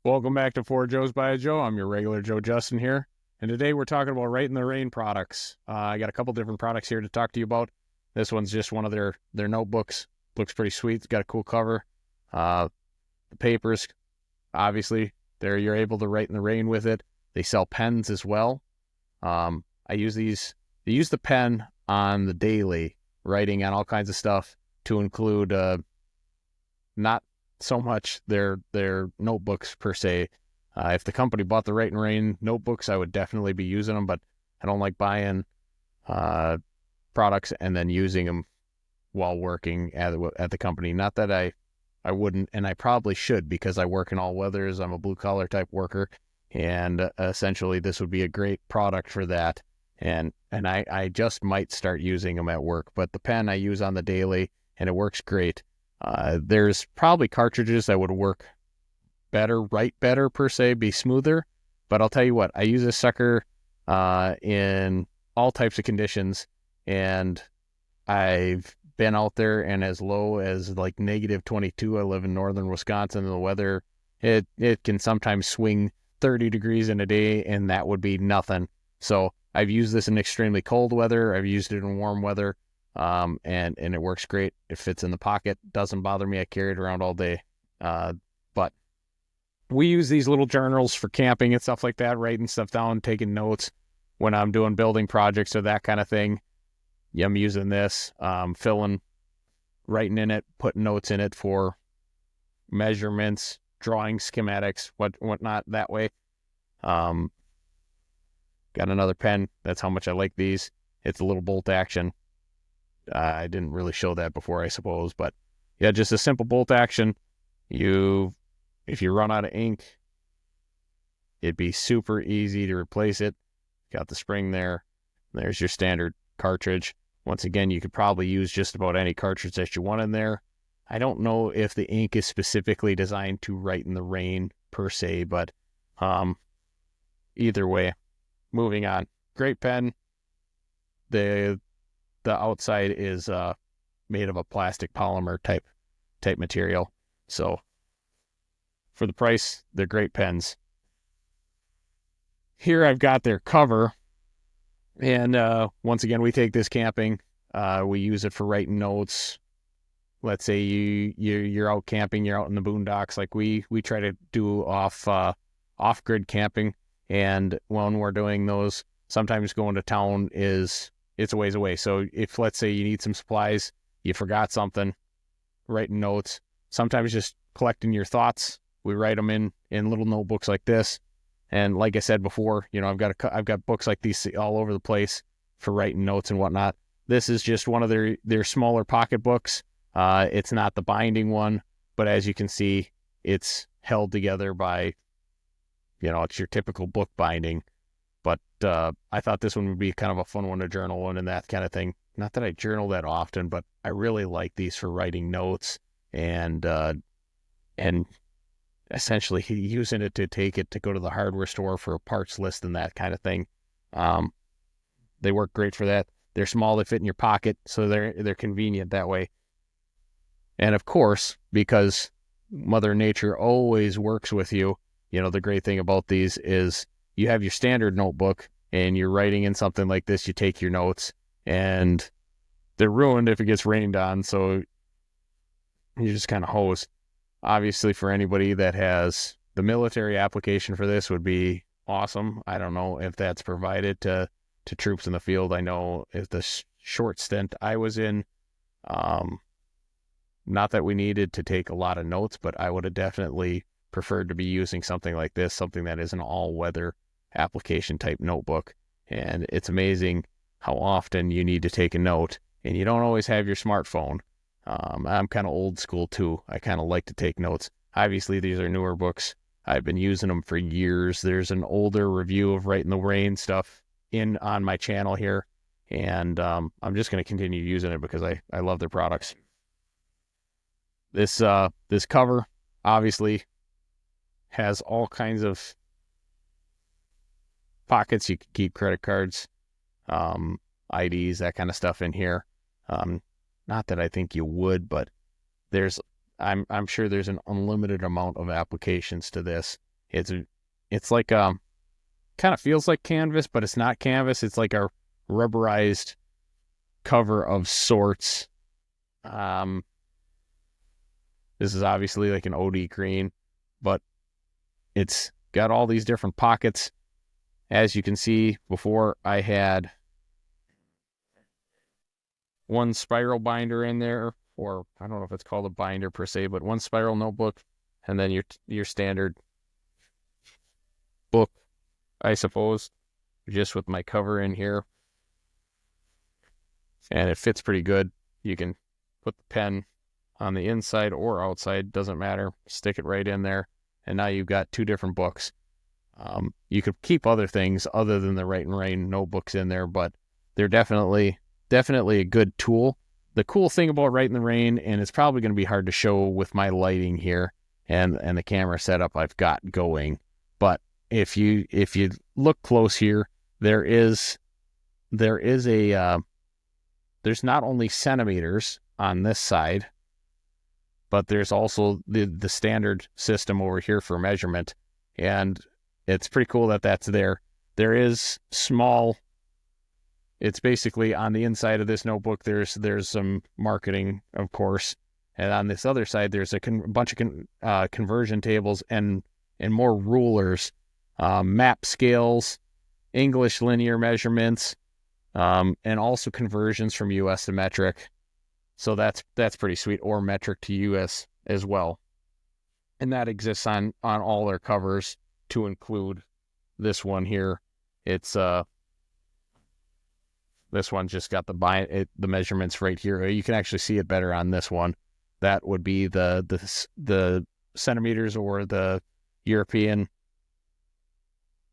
Welcome back to Four Joes by a Joe. I'm your regular Joe Justin here. And today we're talking about Rite In The Rain products. I got a couple different products here to talk to you about. This one's just one of their notebooks. Looks pretty sweet. It's got a cool cover. The papers, obviously, you're able to write in the rain with it. They sell pens as well. I use these. They use the pen on the daily, writing on all kinds of stuff, to include not so much their notebooks per se. If the company bought the Rite In Rain notebooks, I would definitely be using them, but I don't like buying products and then using them while working at the company. Not that I wouldn't, and I probably should, because I work in all weathers. I'm a blue collar type worker, and essentially this would be a great product for that. And I just might start using them at work, but the pen I use on the daily, and it works great. There's probably cartridges that would work better, write better per se, be smoother. But I'll tell you what, I use this sucker in all types of conditions, and I've been out there and as low as like -22. I live in northern Wisconsin, and the weather, it can sometimes swing 30 degrees in a day, and that would be nothing. So I've used this in extremely cold weather. I've used it in warm weather. And it works great. It fits in the pocket, doesn't bother me. I carry it around all day. But we use these little journals for camping and stuff like that, writing stuff down, taking notes when I'm doing building projects or that kind of thing. Yeah, I'm using this, writing in it, putting notes in it for measurements, drawing schematics, whatnot that way. Got another pen. That's how much I like these. It's a little bolt action. I didn't really show that before, I suppose, but yeah, just a simple bolt action. If you run out of ink, it'd be super easy to replace it. Got the spring there. There's your standard cartridge. Once again, you could probably use just about any cartridge that you want in there. I don't know if the ink is specifically designed to write in the rain per se, but either way, moving on. Great pen. The outside is made of a plastic polymer type material. So for the price, they're great pens. Here I've got their cover, and once again, we take this camping. We use it for writing notes. Let's say you're out camping, you're out in the boondocks, like we try to do off-grid camping, and when we're doing those, sometimes going to town it's a ways away. So if, let's say, you need some supplies, you forgot something, writing notes, sometimes just collecting your thoughts. We write them in little notebooks like this. And like I said before, I've got books like these all over the place for writing notes and whatnot. This is just one of their smaller pocket books. It's not the binding one, but as you can see, it's held together by, it's your typical book binding. But I thought this one would be kind of a fun one to journal in and that kind of thing. Not that I journal that often, but I really like these for writing notes and essentially using it to take it to go to the hardware store for a parts list and that kind of thing. They work great for that. They're small, they fit in your pocket, so they're convenient that way. And of course, because Mother Nature always works with you, the great thing about these is you have your standard notebook and you're writing in something like this, you take your notes, and they're ruined if it gets rained on, so you just kind of hose. Obviously, for anybody that has the military application for this would be awesome. I don't know if that's provided to troops in the field. I know if the short stint I was in, not that we needed to take a lot of notes, but I would have definitely preferred to be using something like this, something that is an all-weather application type notebook. And it's amazing how often you need to take a note, and you don't always have your smartphone. I'm kind of old school too. I kind of like to take notes. Obviously, these are newer books. I've been using them for years. There's an older review of Rite In The Rain stuff on my channel here, and I'm just going to continue using it because I love their products. This cover obviously has all kinds of pockets. You can keep credit cards, IDs, that kind of stuff in here. Not that I think you would, but I'm sure there's an unlimited amount of applications to this. It's it's like kind of feels like canvas, but it's not canvas. It's like a rubberized cover of sorts. Um, this is obviously like an OD green, but it's got all these different pockets. As you can see, before I had one spiral binder in there, or I don't know if it's called a binder per se, but one spiral notebook, and then your standard book, I suppose, just with my cover in here. And it fits pretty good. You can put the pen on the inside or outside, doesn't matter. Stick it right in there, and now you've got two different books. You could keep other things other than the Rite In The Rain notebooks in there, but they're definitely a good tool. The cool thing about Rite In The Rain, and it's probably going to be hard to show with my lighting here and the camera setup I've got going, but if you look close here, there's not only centimeters on this side, but there's also the standard system over here for measurement, and it's pretty cool that that's there. There is small. It's basically on the inside of this notebook. There's some marketing, of course, and on this other side there's a bunch of conversion tables and more rulers, map scales, English linear measurements, and also conversions from US to metric. So that's pretty sweet, or metric to US as well. And that exists on all their covers, to include this one here. It's this one just got the measurements right here. You can actually see it better on this one. That would be the centimeters, or the European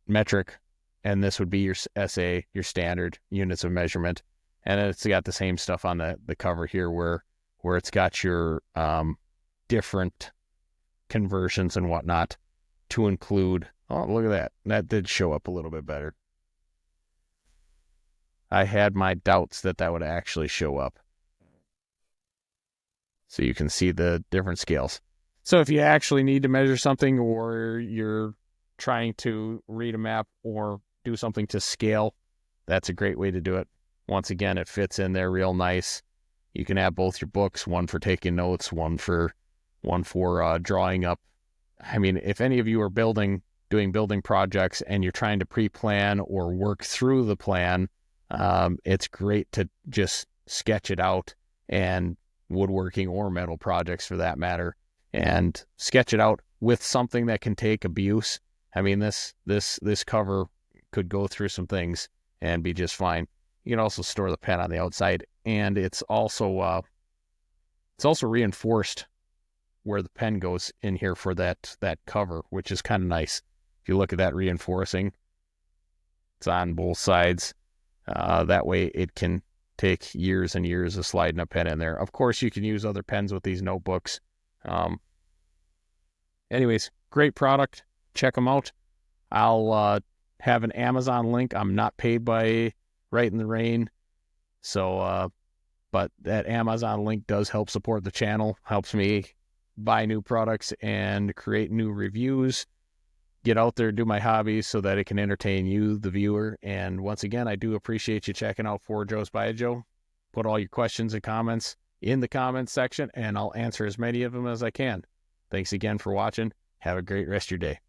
metric, and this would be your SA, your standard units of measurement. And it's got the same stuff on the cover here, where it's got your different conversions and whatnot, to include. Oh, look at that. That did show up a little bit better. I had my doubts that would actually show up. So you can see the different scales. So if you actually need to measure something, or you're trying to read a map or do something to scale, that's a great way to do it. Once again, it fits in there real nice. You can have both your books, one for taking notes, one for drawing up. I mean, if any of you are doing building projects and you're trying to pre-plan or work through the plan, it's great to just sketch it out, and woodworking or metal projects for that matter, and sketch it out with something that can take abuse. I mean, this cover could go through some things and be just fine. You can also store the pen on the outside, and it's also reinforced where the pen goes in here for that cover, which is kind of nice. If you look at that reinforcing, it's on both sides. That way it can take years and years of sliding a pen in there. Of course, you can use other pens with these notebooks. Anyways, great product. Check them out. I'll have an Amazon link. I'm not paid by Rite In The Rain, so but that Amazon link does help support the channel, helps me buy new products and create new reviews, get out there, do my hobbies so that it can entertain you, the viewer. And once again, I do appreciate you checking out 4 Joes by Joe. Put all your questions and comments in the comments section, and I'll answer as many of them as I can. Thanks again for watching. Have a great rest of your day.